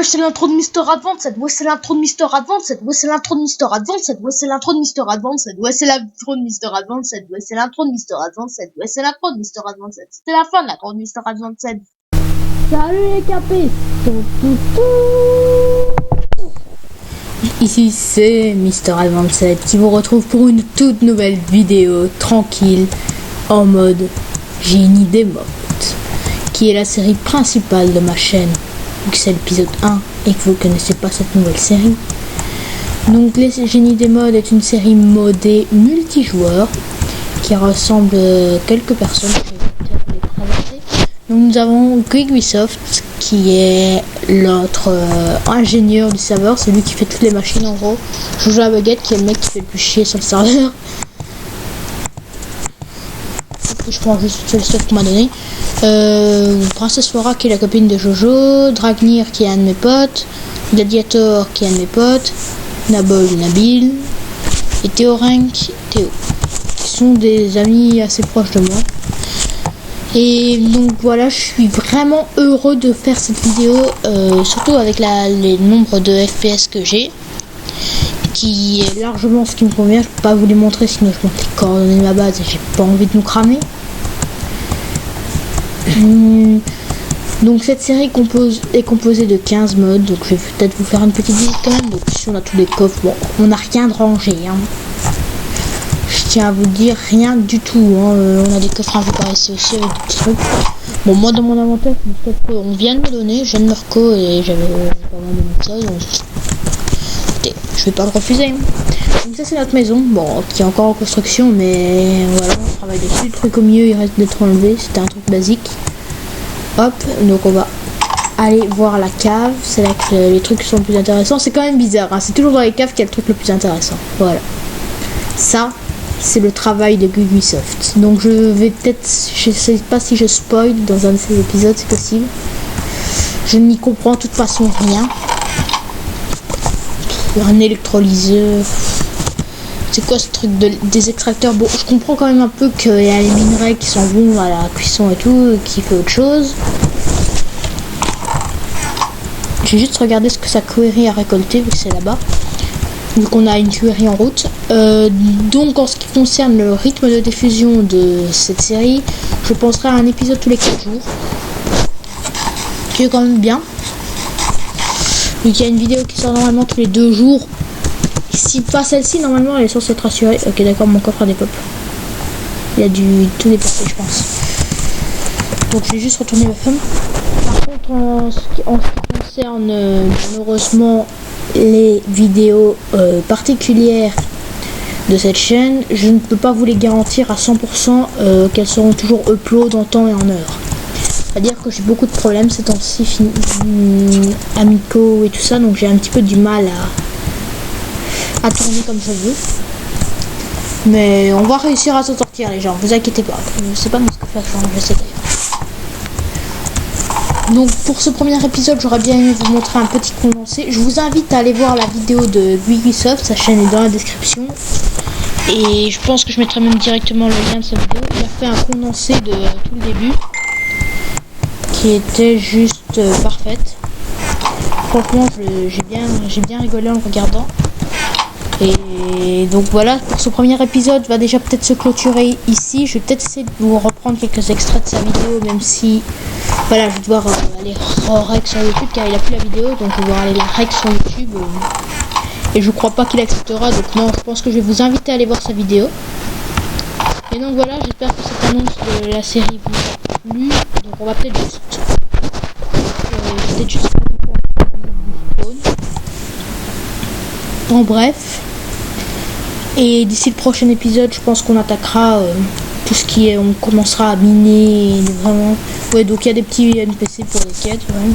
Ouais, c'est l'intro de Mr. Advanced. Ouais, c'est l'intro de Mr. Advanced. Ouais, c'est l'intro de Mr. Advanced. Ouais, c'est l'intro de Mr. Advanced. Ouais, c'est l'intro de Mr. Advanced. Ouais, c'est l'intro de Mr. Advanced. Ouais, c'est l'intro de Mr. Advanced. C'était la fin de l'intro de Mr. Advanced. Salut les capés. Ici c'est Mr. Advanced qui vous retrouve pour une toute nouvelle vidéo tranquille en mode Génie des modes, qui est la série principale de ma chaîne, vu que c'est l'épisode 1 et que vous ne connaissez pas cette nouvelle série. Donc les Génies des modes est une série modée multijoueur qui rassemble quelques personnes. Je vais peut-être les présenter. Donc nous avons Griguisoft qui est l'autre ingénieur du serveur, c'est lui qui fait toutes les machines en gros. Jojo la baguette qui est le mec qui fait le plus chier sur le serveur. Je prends juste le stuff qu'on m'a donné. Princesse Flora qui est la copine de Jojo, Dragnir qui est un de mes potes, Gladiator qui est un de mes potes, Nabol, Nabil et Théorenk, Théo, qui sont des amis assez proches de moi. Et donc voilà, je suis vraiment heureux de faire cette vidéo, surtout avec les nombres de FPS que j'ai, qui est largement ce qui me convient. Je peux pas vous les montrer sinon je montre les coordonnées de ma base et j'ai pas envie de nous cramer. Donc cette série est composée de 15 modes, donc je vais peut-être vous faire une petite visite quand même. Donc ici on a tous les coffres, bon on n'a rien de rangé, hein. Je tiens à vous dire rien du tout, hein. On a des coffres un peu par ici aussi avec des petits trucs. Bon moi dans mon inventaire c'est du stuff qu'on vient de me donner, je viens de me reco et j'avais pas mal de ça, donc écoutez, je vais pas le refuser. Donc ça c'est notre maison, bon qui est encore en construction mais voilà on travaille dessus. Le truc au milieu il reste d'être enlevé, c'était un truc basique. Hop, donc on va aller voir la cave, c'est là que les trucs sont le plus intéressants. C'est quand même bizarre, hein. C'est toujours dans les caves qu'il y a le truc le plus intéressant. Voilà. Ça, c'est le travail de Griguisoft. Donc je vais peut-être, je sais pas si je spoil dans un de ces épisodes, c'est possible. Je n'y comprends de toute façon rien. Un électrolyseur. C'est quoi ce truc des extracteurs? Bon, je comprends quand même un peu qu'il y a les minerais qui sont bons à la cuisson et tout, qui fait autre chose. J'ai juste regardé ce que sa query a récolté, vu que c'est là-bas. Donc on a une query en route. Donc en ce qui concerne le rythme de diffusion de cette série, je penserai à un épisode tous les 4 jours. Qui est quand même bien. Donc il y a une vidéo qui sort normalement tous les 2 jours. Si pas celle-ci, normalement elle est censée être assurée. Ok d'accord, mon coffre a des pop. Il y a tout dépassé je pense. Donc je vais juste retourner ma femme. Par contre en ce qui concerne malheureusement les vidéos particulières de cette chaîne, je ne peux pas vous les garantir à 100% qu'elles seront toujours upload en temps et en heure. C'est-à-dire que j'ai beaucoup de problèmes ces temps-ci amicaux et tout ça, donc j'ai un petit peu du mal à tourner comme je veux. Mais on va réussir à s'en sortir les gens, vous inquiétez pas. Je sais pas ce que faire, je sais d'ailleurs. Donc pour ce premier épisode, j'aurais bien aimé vous montrer un petit condensé. Je vous invite à aller voir la vidéo de Griguisoft, sa chaîne est dans la description. Et je pense que je mettrai même directement le lien de sa vidéo. Il a fait un condensé de tout le début, qui était juste parfaite. Franchement, j'ai bien rigolé en le regardant. Et donc voilà, pour ce premier épisode va déjà peut-être se clôturer ici. Je vais peut-être essayer de vous reprendre quelques extraits de sa vidéo, même si voilà, je vais devoir aller rec sur YouTube car il a plus la vidéo, donc je vais devoir aller la rec sur YouTube. Et je crois pas qu'il acceptera, donc non, je pense que je vais vous inviter à aller voir sa vidéo. Et donc voilà, j'espère que cette annonce de la série vous a plu. Donc on va peut-être juste en bref. Et d'ici le prochain épisode, je pense qu'on attaquera tout ce qui est, on commencera à miner vraiment. Ouais, donc il y a des petits NPC pour les quêtes. Ouais.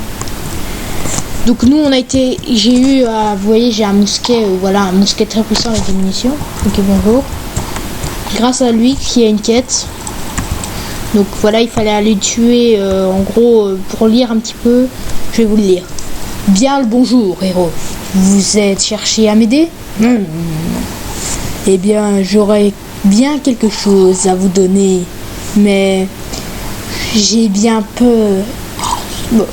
Donc nous, j'ai eu, vous voyez, j'ai un mousquet, voilà, un mousquet très puissant avec des munitions. Ok, bonjour. Grâce à lui, qui a une quête. Donc voilà, il fallait aller tuer, en gros, pour lire un petit peu. Je vais vous le lire. Bien le bonjour, héros. Vous êtes cherché à m'aider? Eh bien, j'aurais bien quelque chose à vous donner, mais j'ai bien peur. Bon.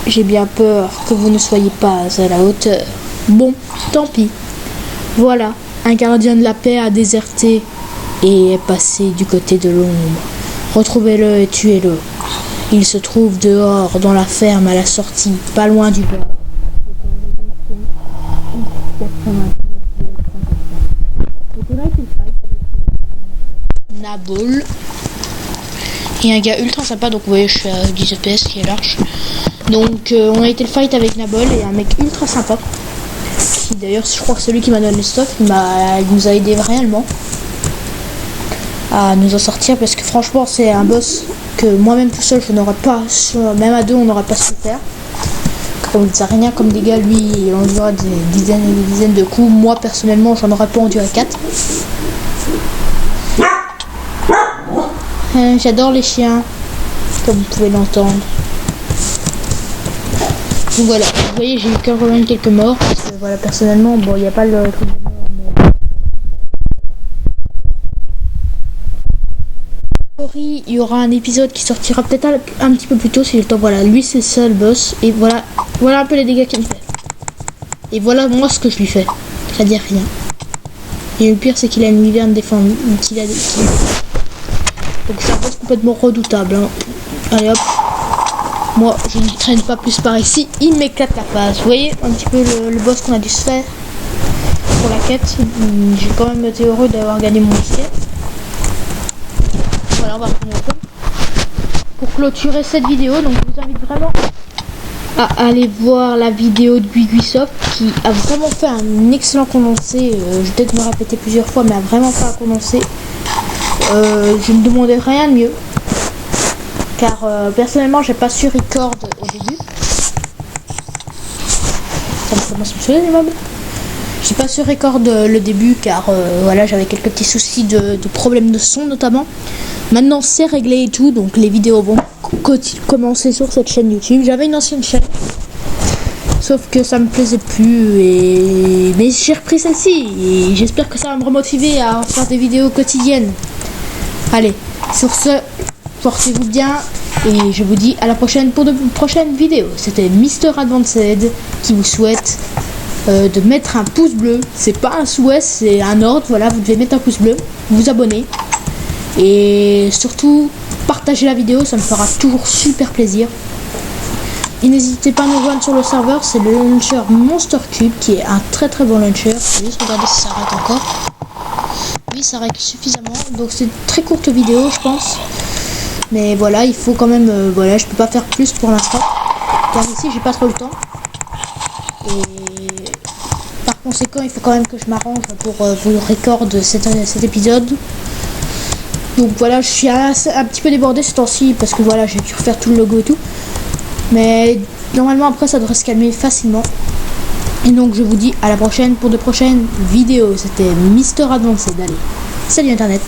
j'ai bien peur que vous ne soyez pas à la hauteur. Bon, tant pis. Voilà, un gardien de la paix a déserté et est passé du côté de l'ombre. Retrouvez-le et tuez-le. Il se trouve dehors dans la ferme à la sortie, pas loin du bord. Nabol et un gars ultra sympa, donc vous voyez je suis à 10 FPS qui est large. Donc on a été le fight avec Nabol et un mec ultra sympa qui d'ailleurs je crois que c'est lui qui m'a donné le stuff. Il nous a aidé réellement à nous en sortir parce que franchement c'est un boss que moi-même tout seul je n'aurais pas, même à deux on n'aurait pas su le faire. Comme il ne rien comme dégâts, lui il endure des dizaines et des dizaines de coups. Moi personnellement j'en aurais pas enduré 4. J'adore les chiens, comme vous pouvez l'entendre. Donc voilà, vous voyez j'ai eu quand même quelques morts, parce que voilà personnellement, bon il n'y a pas le truc de mort, mais... il y aura un épisode qui sortira peut-être un petit peu plus tôt si j'ai le temps. Voilà, lui c'est ça le boss, et voilà un peu les dégâts qu'il me fait. Et voilà moi ce que je lui fais, c'est-à-dire rien. Et le pire c'est qu'il a une wyvern défendue, donc c'est un boss complètement redoutable, hein. Allez hop. Moi je ne traîne pas plus par ici. Il m'éclate la face. Vous voyez un petit peu le boss qu'on a dû se faire pour la quête. J'ai quand même été heureux d'avoir gagné mon musquet. Voilà, on va reprendre un peu. Pour clôturer cette vidéo, donc je vous invite vraiment à aller voir la vidéo de Guiguisoft qui a vraiment fait un excellent condensé. Je vais peut-être me répéter plusieurs fois, mais a vraiment fait un condensé. Je ne demandais rien de mieux car personnellement j'ai pas su record au début. Ça commence à me saouler les meubles. J'ai pas su record le début car voilà j'avais quelques petits soucis de problèmes de son notamment. Maintenant c'est réglé et tout, donc les vidéos vont commencer sur cette chaîne YouTube. J'avais une ancienne chaîne sauf que ça me plaisait plus mais j'ai repris celle-ci et j'espère que ça va me remotiver à faire des vidéos quotidiennes. Allez, sur ce, portez-vous bien et je vous dis à la prochaine pour de prochaines vidéos. C'était Mr Advanced qui vous souhaite de mettre un pouce bleu. C'est pas un souhait, c'est un ordre. Voilà, vous devez mettre un pouce bleu, vous abonner et surtout partager la vidéo, ça me fera toujours super plaisir. Et n'hésitez pas à nous rejoindre sur le serveur, c'est le launcher Monster Cube qui est un très très bon launcher. Je vais juste regarder si ça arrête encore. Oui, ça règle suffisamment, donc c'est une très courte vidéo je pense, mais voilà il faut quand même voilà je peux pas faire plus pour l'instant car ici j'ai pas trop le temps et par conséquent il faut quand même que je m'arrange pour vous record cet épisode. Donc voilà je suis un petit peu débordé ce temps-ci parce que voilà j'ai dû refaire tout le logo et tout, mais normalement après ça devrait se calmer facilement. Et donc je vous dis à la prochaine pour de prochaines vidéos. C'était Mr Advanced. Allez, salut internet.